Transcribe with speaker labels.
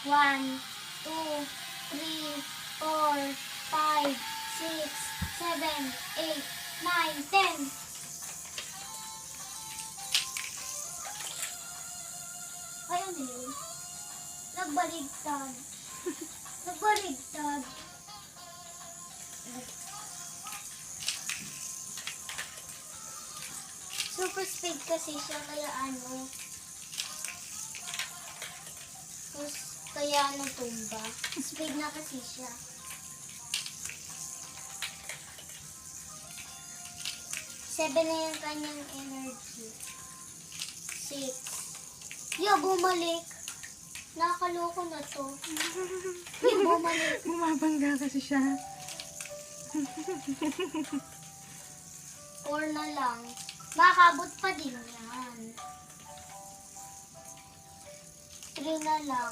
Speaker 1: 1, 2, 3, 4, 5, 6, 7, 8, 9, 10. Ay, ano yun? Nagbaligtad. Nagbaligtad. Super speed kasi siya, kaya ano. Kaya tumba. Speed na kasi siya. 7 na yung kanyang energy. 6. Yo, bumalik. Nakakaloko na to. Yo, bumalik.
Speaker 2: Bumabangga kasi siya.
Speaker 1: 4 na lang. Makakabot pa din yan. 3 na lang.